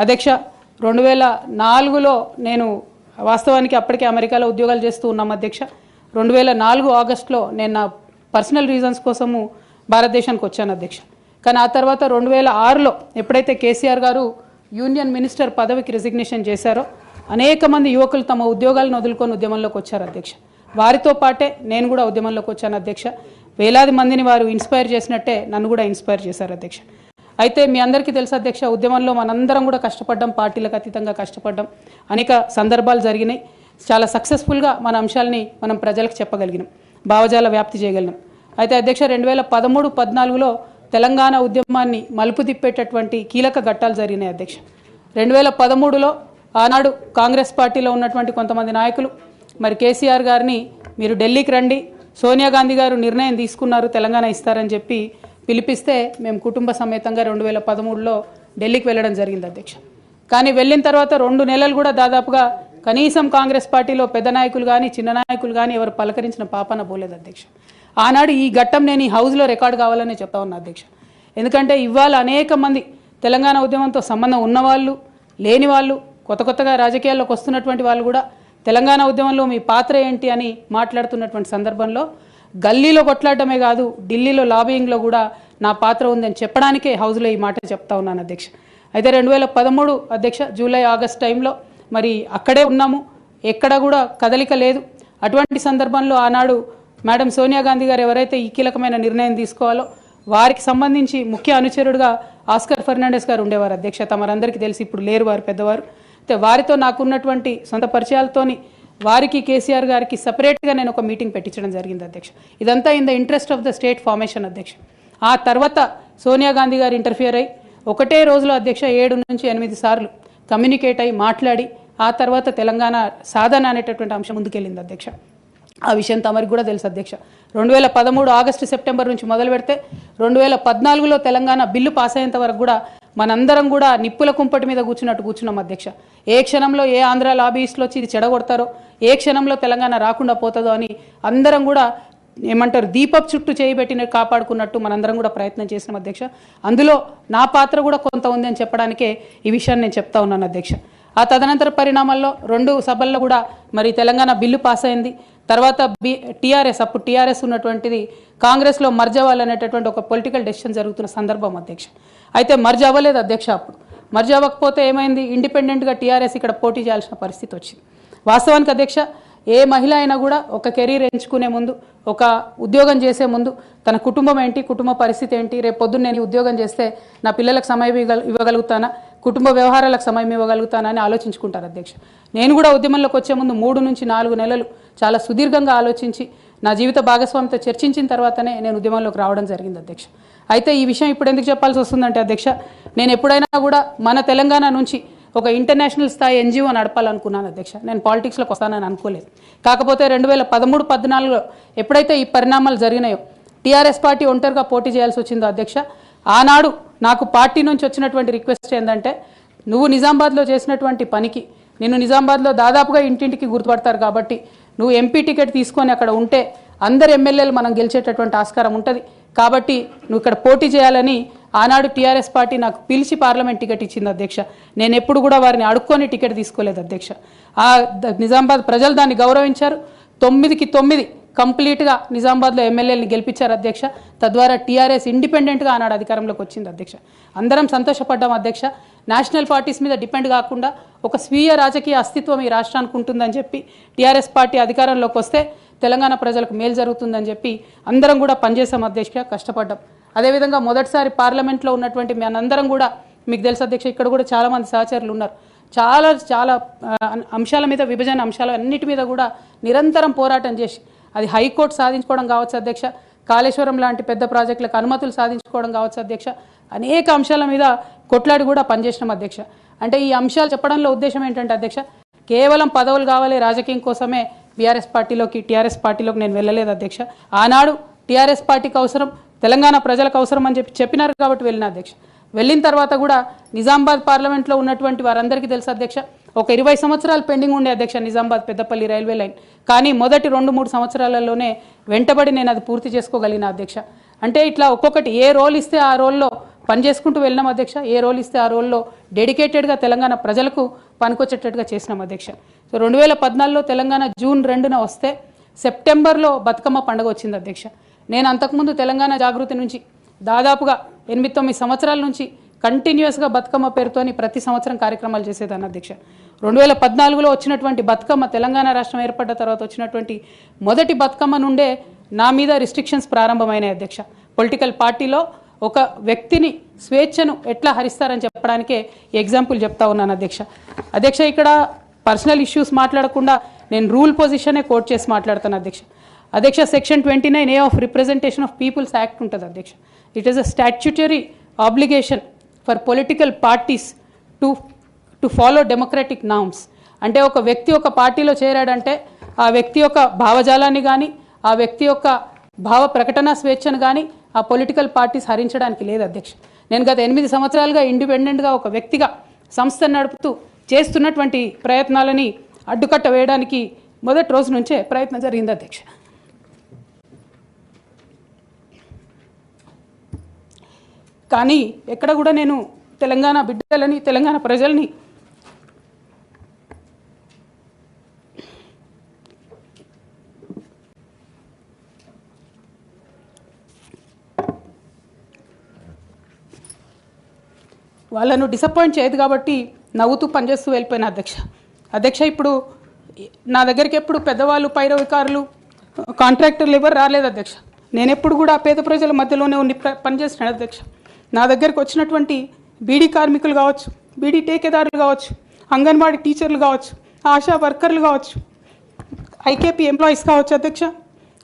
అధ్యక్ష 2004లో నేను వాస్తవానికి అప్పటికే అమెరికాలో ఉద్యోగాలు చేస్తూ ఉన్నాం అధ్యక్ష. 2004 ఆగస్టులో నేను నా పర్సనల్ రీజన్స్ కోసము భారతదేశానికి వచ్చాను అధ్యక్ష. కానీ ఆ తర్వాత 2006లో ఎప్పుడైతే కేసీఆర్ గారు యూనియన్ మినిస్టర్ పదవికి రిజిగ్నేషన్ చేశారో అనేక మంది యువకులు తమ ఉద్యోగాలను వదులుకొని ఉద్యమంలోకి వచ్చారు అధ్యక్ష. వారితో పాటే నేను కూడా ఉద్యమంలోకి వచ్చాను అధ్యక్ష. వేలాది మందిని వారు ఇన్స్పైర్ చేసినట్టే నన్ను కూడా ఇన్స్పైర్ చేశారు అధ్యక్ష. అయితే మీ అందరికీ తెలుసు అధ్యక్ష, ఉద్యమంలో మనందరం కూడా కష్టపడ్డాం, పార్టీలకు అతీతంగా కష్టపడ్డాం, అనేక సందర్భాలు జరిగినాయి. చాలా సక్సెస్ఫుల్గా మన అంశాలని మనం ప్రజలకు చెప్పగలిగినాం, భావజాల వ్యాప్తి చేయగలిగినాం. అయితే అధ్యక్ష 2013-14లో తెలంగాణ ఉద్యమాన్ని మలుపు తిప్పేటటువంటి కీలక ఘట్టాలు జరిగినాయి అధ్యక్ష. 2013లో ఆనాడు కాంగ్రెస్ పార్టీలో ఉన్నటువంటి కొంతమంది నాయకులు మరి కేసీఆర్ గారిని మీరు ఢిల్లీకి రండి, సోనియా గాంధీ గారు నిర్ణయం తీసుకున్నారు తెలంగాణ ఇస్తారని చెప్పి పిలిపిస్తే మేము కుటుంబ సమేతంగా 2013లో ఢిల్లీకి వెళ్ళడం జరిగింది అధ్యక్ష. కానీ వెళ్ళిన తర్వాత 2 నెలలు కూడా దాదాపుగా కనీసం కాంగ్రెస్ పార్టీలో పెద్ద నాయకులు కానీ చిన్న నాయకులు కానీ ఎవరు పలకరించిన పాపన పోలేదు అధ్యక్ష. ఆనాడు ఈ ఘట్టం నేను ఈ హౌస్లో రికార్డు కావాలని చెప్తా ఉన్నా అధ్యక్ష. ఎందుకంటే ఇవాళ అనేక మంది తెలంగాణ ఉద్యమంతో సంబంధం ఉన్నవాళ్ళు, లేని వాళ్ళు, కొత్తగా రాజకీయాల్లోకి వస్తున్నటువంటి వాళ్ళు కూడా తెలంగాణ ఉద్యమంలో మీ పాత్ర ఏంటి అని మాట్లాడుతున్నటువంటి సందర్భంలో గల్లీలో కొట్లాడటమే కాదు, ఢిల్లీలో లాబియింగ్లో కూడా నా పాత్ర ఉందని చెప్పడానికే హౌస్లో ఈ మాట చెప్తా ఉన్నాను అధ్యక్ష. అయితే 2013 అధ్యక్ష జూలై ఆగస్ట్ టైంలో మరి అక్కడే ఉన్నాము, ఎక్కడ కూడా కదలిక లేదు. అటువంటి సందర్భంలో ఆనాడు మేడం సోనియా గాంధీ గారు ఎవరైతే ఈ కీలకమైన నిర్ణయం తీసుకోవాలో వారికి సంబంధించి ముఖ్య అనుచరుడుగా ఆస్కర్ ఫెర్నాండెస్ గారు ఉండేవారు అధ్యక్ష. తమరందరికీ తెలిసి ఇప్పుడు లేరు, వారు పెద్దవారు. అయితే వారితో నాకున్నటువంటి సొంత పరిచయాలతోని వారికి కేసీఆర్ గారికి సపరేట్గా నేను ఒక మీటింగ్ పెట్టించడం జరిగింది అధ్యక్ష. ఇదంతా in the interest of the state formation అధ్యక్ష. ఆ తర్వాత సోనియా గాంధీ గారు ఇంటర్ఫియర్ అయ్యి ఒకటే రోజులో అధ్యక్ష 7 నుంచి 8 సార్లు కమ్యూనికేట్ అయ్యి మాట్లాడి ఆ తర్వాత తెలంగాణ సాధన అనేటటువంటి అంశం ముందుకెళ్ళింది అధ్యక్ష. ఆ విషయం తమరికి కూడా తెలుసు అధ్యక్ష. 2013 ఆగస్టు సెప్టెంబర్ నుంచి మొదలు పెడితే 2014లో తెలంగాణ బిల్లు పాస్ అయ్యేంత వరకు కూడా మనందరం కూడా నిప్పుల కుంపటి మీద కూర్చున్నాం అధ్యక్ష. ఏ క్షణంలో ఏ ఆంధ్ర లాబీస్లో వచ్చి ఇది చెడగొడతారో, ఏ క్షణంలో తెలంగాణ రాకుండా పోతుందో అని అందరం కూడా ఏమంటారు దీపపు చుట్టూ చేయబెట్టిన కాపాడుకున్నట్టు మనందరం కూడా ప్రయత్నం చేసినాం అధ్యక్ష. అందులో నా పాత్ర కూడా కొంత ఉంది అని చెప్పడానికే ఈ విషయాన్ని నేను చెప్తా ఉన్నాను అధ్యక్ష. ఆ తదనంతర పరిణామాల్లో 2 సభల్లో కూడా మరి తెలంగాణ బిల్లు పాస్ అయింది. తర్వాత టీఆర్ఎస్, అప్పుడు టీఆర్ఎస్ ఉన్నటువంటిది కాంగ్రెస్లో మర్జ్ అవ్వాలనేటటువంటి ఒక పొలిటికల్ డెసిషన్ జరుగుతున్న సందర్భం అధ్యక్ష. అయితే మర్జ్ అవ్వలేదు అధ్యక్ష. అప్పుడు మర్జ్ అవ్వకపోతే ఏమైంది, ఇండిపెండెంట్గా టీఆర్ఎస్ ఇక్కడ పోటీ చేయాల్సిన పరిస్థితి వచ్చింది. వాస్తవానికి అధ్యక్ష ఏ మహిళ అయినా కూడా ఒక కెరీర్ ఎంచుకునే ముందు, ఒక ఉద్యోగం చేసే ముందు తన కుటుంబం ఏంటి, కుటుంబ పరిస్థితి ఏంటి, రేపు పొద్దున్న నేను ఉద్యోగం చేస్తే నా పిల్లలకు సమయం ఇవ్వగలుగుతానా, కుటుంబ వ్యవహారాలకు సమయం ఇవ్వగలుగుతానా అని ఆలోచించుకుంటారు అధ్యక్ష. నేను కూడా ఉద్యమంలోకి వచ్చే ముందు 3 నుంచి 4 నెలలు చాలా సుదీర్ఘంగా ఆలోచించి నా జీవిత భాగస్వామితో చర్చించిన తర్వాతనే నేను ఉద్యమంలోకి రావడం జరిగింది అధ్యక్ష. అయితే ఈ విషయం ఇప్పుడు ఎందుకు చెప్పాల్సి వస్తుందంటే అధ్యక్ష, నేను ఎప్పుడైనా కూడా మన తెలంగాణ నుంచి ఒక ఇంటర్నేషనల్ స్థాయి ఎన్జిఓ నడపాలనుకున్నాను అధ్యక్ష. నేను పాలిటిక్స్లోకి వస్తానని అనుకోలేదు. కాకపోతే 2013-14లో ఎప్పుడైతే ఈ పరిణామాలు జరిగినాయో, టీఆర్ఎస్ పార్టీ ఒంటరిగా పోటీ చేయాల్సి వచ్చిందో అధ్యక్ష, ఆనాడు నాకు పార్టీ నుంచి వచ్చినటువంటి రిక్వెస్ట్ ఏంటంటే, నువ్వు నిజామాబాద్లో చేసినటువంటి పనికి నిన్ను నిజామాబాద్లో దాదాపుగా ఇంటింటికి గుర్తుపడతారు కాబట్టి నువ్వు ఎంపీ టికెట్ తీసుకొని అక్కడ ఉంటే అందరు ఎమ్మెల్యేలు మనం గెలిచేటటువంటి ఆస్కారం ఉంటుంది, కాబట్టి నువ్వు ఇక్కడ పోటీ చేయాలని ఆనాడు టీఆర్ఎస్ పార్టీ నాకు పిలిచి పార్లమెంట్ టికెట్ ఇచ్చింది అధ్యక్ష. నేను ఎప్పుడు కూడా వారిని అడుక్కొని టికెట్ తీసుకోలేదు అధ్యక్ష. ఆ నిజామాబాద్ ప్రజలు దాన్ని గౌరవించారు. 9కి 9 కంప్లీట్గా నిజామాబాద్లో ఎమ్మెల్యేలని గెలిపించారు అధ్యక్ష. తద్వారా టీఆర్ఎస్ ఇండిపెండెంట్గా ఆనాడు అధికారంలోకి వచ్చింది అధ్యక్ష. అందరం సంతోషపడ్డాం అధ్యక్ష. నేషనల్ పార్టీస్ మీద డిపెండ్ కాకుండా ఒక స్వీయ రాజకీయ అస్తిత్వం ఈ రాష్ట్రానికి ఉంటుందని చెప్పి టీఆర్ఎస్ పార్టీ అధికారంలోకి వస్తే తెలంగాణ ప్రజలకు మేలు జరుగుతుందని చెప్పి అందరం కూడా పనిచేసాం అధ్యక్ష, కష్టపడ్డాం. అదేవిధంగా మొదటిసారి పార్లమెంట్లో ఉన్నటువంటి మనందరం కూడా మీకు తెలుసు అధ్యక్ష, ఇక్కడ కూడా చాలామంది సహచరులు ఉన్నారు. చాలా అంశాల మీద, విభజన అంశాల అన్నిటి మీద కూడా నిరంతరం పోరాటం చేసి అది హైకోర్టు సాధించుకోవడం కావచ్చు అధ్యక్ష, కాళేశ్వరం లాంటి పెద్ద ప్రాజెక్టులకు అనుమతులు సాధించుకోవడం కావచ్చు అధ్యక్ష, అనేక అంశాల మీద కొట్లాడి కూడా పనిచేసినాం అధ్యక్ష. అంటే ఈ అంశాలు చెప్పడంలో ఉద్దేశం ఏంటంటే అధ్యక్ష, కేవలం పదవులు కావాలి రాజకీయం కోసమే టీఆర్ఎస్ పార్టీలోకి నేను వెళ్ళలేదు అధ్యక్ష. ఆనాడు టీఆర్ఎస్ పార్టీకి అవసరం, తెలంగాణ ప్రజలకు అవసరం అని చెప్పినారు కాబట్టి వెళ్ళిన అధ్యక్ష. వెళ్ళిన తర్వాత కూడా నిజామాబాద్ పార్లమెంట్లో ఉన్నటువంటి వారందరికీ తెలుసు అధ్యక్ష, ఒక 20 సంవత్సరాలు పెండింగ్ ఉండే అధ్యక్ష నిజామాబాద్ పెద్దపల్లి రైల్వే లైన్. కానీ మొదటి 2-3 సంవత్సరాలలోనే వెంటబడి నేను అది పూర్తి చేసుకోగలిగిన అధ్యక్ష. అంటే ఇట్లా ఒక్కొక్కటి ఏ రోల్ ఇస్తే ఆ రోల్లో పని చేసుకుంటూ వెళ్ళినాం అధ్యక్ష. ఏ రోల్ ఇస్తే ఆ రోల్లో డెడికేటెడ్గా తెలంగాణ ప్రజలకు పనికొచ్చేటట్టుగా చేసినాం అధ్యక్ష. సో 2014లో తెలంగాణ జూన్ 2న వస్తే సెప్టెంబర్లో బతుకమ్మ పండుగ వచ్చింది అధ్యక్ష. నేను అంతకుముందు తెలంగాణ జాగృతి నుంచి దాదాపుగా 8-9 సంవత్సరాల నుంచి కంటిన్యూస్గా బతుకమ్మ పేరుతోని ప్రతి సంవత్సరం కార్యక్రమాలు చేసేదాన్ని అధ్యక్ష. 2014లో వచ్చినటువంటి బతుకమ్మ, తెలంగాణ రాష్ట్రం ఏర్పడ్డ తర్వాత వచ్చినటువంటి మొదటి బతుకమ్మ నుండే నా మీద రిస్ట్రిక్షన్స్ ప్రారంభమైనాయి అధ్యక్ష. పొలిటికల్ పార్టీలో ఒక వ్యక్తిని స్వేచ్ఛను ఎట్లా హరిస్తారని చెప్పడానికే ఎగ్జాంపుల్ చెప్తా ఉన్నాను అధ్యక్ష. అధ్యక్ష, ఇక్కడ పర్సనల్ ఇష్యూస్ మాట్లాడకుండా నేను రూల్ పొజిషనే కోట్ చేసి మాట్లాడతాను అధ్యక్ష. అధ్యక్ష, section 29A of representation of peoples act ఉంటుంది అధ్యక్ష. It is a statutory obligation for political parties to follow democratic norms. అంటే ఒక వ్యక్తి ఒక పార్టీలో చేరాడంటే ఆ వ్యక్తి యొక్క భావజాలాన్ని కానీ, ఆ వ్యక్తి యొక్క భావ ప్రకటన స్వేచ్ఛను కానీ ఆ పొలిటికల్ పార్టీస్ హరించడానికి లేదు అధ్యక్ష. నేను గత 8 సంవత్సరాలుగా ఇండిపెండెంట్గా ఒక వ్యక్తిగా సంస్థను నడుపుతూ చేస్తున్నటువంటి ప్రయత్నాలని అడ్డుకట్ట వేయడానికి మొదటి రోజు నుంచే ప్రయత్నం జరిగింది అధ్యక్ష. కానీ ఎక్కడ కూడా నేను తెలంగాణ బిడ్డలని, తెలంగాణ ప్రజల్ని వాళ్ళను డిసప్పాయింట్ చేయదు కాబట్టి నవ్వుతూ పనిచేస్తూ వెళ్ళిపోయిన అధ్యక్ష. ఇప్పుడు నా దగ్గరికి ఎప్పుడు పెద్దవాళ్ళు, పైరవికారులు, కాంట్రాక్టర్లు ఎవరు రాలేదు అధ్యక్ష. నేను ఎప్పుడు కూడా పేద ప్రజల మధ్యలోనే ఉండి పనిచేస్తున్నాను అధ్యక్ష. నా దగ్గరికి వచ్చినటువంటి బీడీ కార్మికులు కావచ్చు, బీడీ టేకేదారులు కావచ్చు, అంగన్వాడీ టీచర్లు కావచ్చు, ఆశా వర్కర్లు కావచ్చు, ఐకేపీ ఎంప్లాయీస్ కావచ్చు అధ్యక్ష,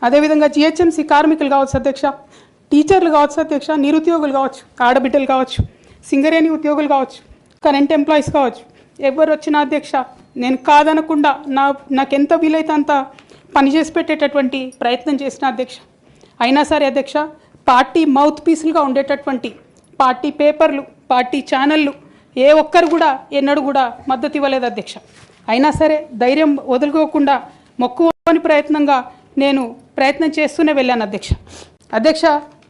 అదేవిధంగా జిహెచ్ఎంసీ కార్మికులు కావచ్చు అధ్యక్ష, టీచర్లు కావచ్చు అధ్యక్ష, నిరుద్యోగులు కావచ్చు, ఆడబిడ్డలు కావచ్చు, సింగరేణి ఉద్యోగులు కావచ్చు, కరెంట్ ఎంప్లాయీస్ కావచ్చు, ఎవరు వచ్చినా అధ్యక్ష నేను కాదనకుండా నాకెంత వీలైతే అంత పనిచేసి పెట్టేటటువంటి ప్రయత్నం చేసిన అధ్యక్ష. అయినా సరే అధ్యక్ష, పార్టీ మౌత్ పీసులుగా ఉండేటటువంటి పార్టీ పేపర్లు, పార్టీ ఛానళ్ళు ఏ ఒక్కరు కూడా ఎన్నడూ కూడా మద్దతు ఇవ్వలేదు అధ్యక్ష. అయినా సరే ధైర్యం వదులుకోకుండా మొక్కువని ప్రయత్నంగా నేను ప్రయత్నం చేస్తూనే వెళ్ళాను అధ్యక్ష.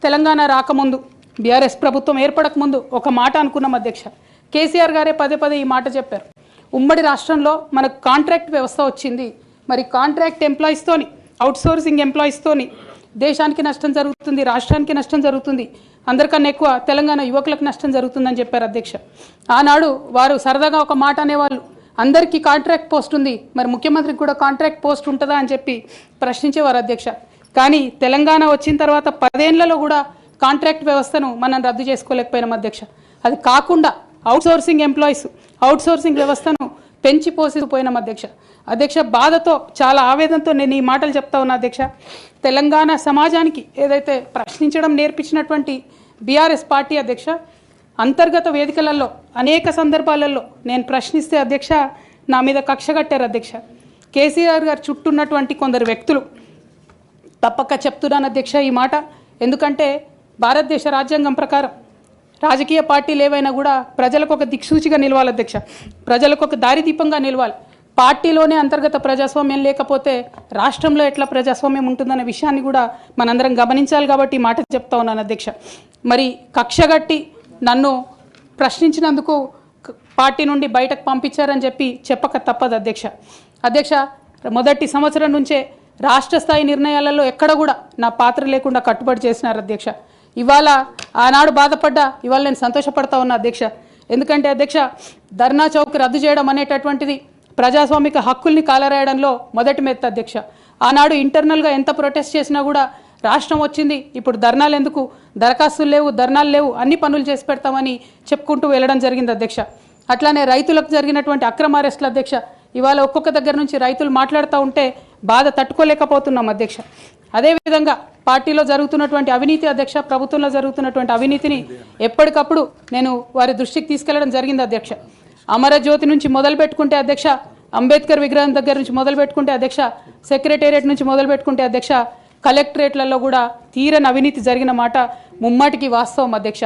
తెలంగాణ రాకముందు, బీఆర్ఎస్ ప్రభుత్వం ఏర్పడకముందు ఒక మాట అనుకున్నాం అధ్యక్ష. కేసీఆర్ గారే పదే ఈ మాట చెప్పారు. ఉమ్మడి రాష్ట్రంలో మనకు కాంట్రాక్ట్ వ్యవస్థ వచ్చింది, మరి కాంట్రాక్ట్ ఎంప్లాయీస్తోని, అవుట్సోర్సింగ్ ఎంప్లాయీస్తోని దేశానికి నష్టం జరుగుతుంది, రాష్ట్రానికి నష్టం జరుగుతుంది, అందరికన్నా ఎక్కువ తెలంగాణ యువకులకు నష్టం జరుగుతుందని చెప్పారు అధ్యక్ష. ఆనాడు వారు సరదాగా ఒక మాట అనేవాళ్ళు, అందరికీ కాంట్రాక్ట్ పోస్ట్ ఉంది, మరి ముఖ్యమంత్రికి కూడా కాంట్రాక్ట్ పోస్ట్ ఉంటుందా అని చెప్పి ప్రశ్నించేవారు అధ్యక్ష. కానీ తెలంగాణ వచ్చిన తర్వాత 10 ఏళ్లలో కూడా కాంట్రాక్ట్ వ్యవస్థను మనం రద్దు చేసుకోలేకపోయినాం అధ్యక్ష. అది కాకుండా అవుట్సోర్సింగ్ ఎంప్లాయీస్, అవుట్సోర్సింగ్ వ్యవస్థను పెంచి పోసిపోయినాం అధ్యక్ష. బాధతో, చాలా ఆవేదనతో నేను ఈ మాటలు చెప్తా ఉన్నా అధ్యక్ష. తెలంగాణ సమాజానికి ఏదైతే ప్రశ్నించడం నేర్పించినటువంటి బీఆర్ఎస్ పార్టీ అధ్యక్ష, అంతర్గత వేదికలలో అనేక సందర్భాలలో నేను ప్రశ్నిస్తే అధ్యక్ష నా మీద కక్ష కట్టారు అధ్యక్ష. కేసీఆర్ గారు చుట్టూ ఉన్నటువంటి కొందరు వ్యక్తులు, తప్పక చెప్తున్నాను అధ్యక్ష ఈ మాట, ఎందుకంటే భారతదేశ రాజ్యాంగం ప్రకారం రాజకీయ పార్టీలు ఏవైనా కూడా ప్రజలకు ఒక దిక్సూచిగా నిలవాలి అధ్యక్ష, ప్రజలకు ఒక దారిదీపంగా నిలవాలి. పార్టీలోనే అంతర్గత ప్రజాస్వామ్యం లేకపోతే రాష్ట్రంలో ఎట్లా ప్రజాస్వామ్యం ఉంటుందనే విషయాన్ని కూడా మనందరం గమనించాలి కాబట్టి ఈ మాట చెప్తా ఉన్నాను అధ్యక్ష. మరి కక్షగట్టి నన్ను ప్రశ్నించినందుకు పార్టీ నుండి బయటకు పంపించారని చెప్పక తప్పదు అధ్యక్ష. మొదటి సంవత్సరం నుంచే రాష్ట్ర స్థాయి నిర్ణయాలలో ఎక్కడ కూడా నా పాత్ర లేకుండా కట్టుబడి చేసినారు అధ్యక్ష. ఇవాళ ఆనాడు బాధపడ్డా, ఇవాళ నేను సంతోషపడతా ఉన్నా అధ్యక్ష. ఎందుకంటే అధ్యక్ష, ధర్నా చౌక్ రద్దు చేయడం అనేటటువంటిది ప్రజాస్వామిక హక్కుల్ని కాలరాయడంలో మొదటి మెత్త అధ్యక్ష. ఆనాడు ఇంటర్నల్గా ఎంత ప్రొటెస్ట్ చేసినా కూడా రాష్ట్రం వచ్చింది, ఇప్పుడు ధర్నాలు ఎందుకు, దరఖాస్తులు లేవు, ధర్నాలు లేవు, అన్ని పనులు చేసి పెడతామని చెప్పుకుంటూ వెళ్ళడం జరిగింది అధ్యక్ష. అట్లానే రైతులకు జరిగినటువంటి అక్రమ అరెస్టులు అధ్యక్ష, ఇవాళ ఒక్కొక్క దగ్గర నుంచి రైతులు మాట్లాడుతూ ఉంటే బాధ తట్టుకోలేకపోతున్నాం అధ్యక్ష. అదేవిధంగా పార్టీలో జరుగుతున్నటువంటి అవినీతి అధ్యక్ష, ప్రభుత్వంలో జరుగుతున్నటువంటి అవినీతిని ఎప్పటికప్పుడు నేను వారి దృష్టికి తీసుకెళ్లడం జరిగింది అధ్యక్ష. అమరజ్యోతి నుంచి మొదలు పెట్టుకుంటే అధ్యక్ష, అంబేద్కర్ విగ్రహం దగ్గర నుంచి మొదలు పెట్టుకుంటే అధ్యక్ష, సెక్రటేరియట్ నుంచి మొదలు పెట్టుకుంటే అధ్యక్ష, కలెక్టరేట్లలో కూడా తీరని అవినీతి జరిగిన మాట ముమ్మాటికి వాస్తవం అధ్యక్ష.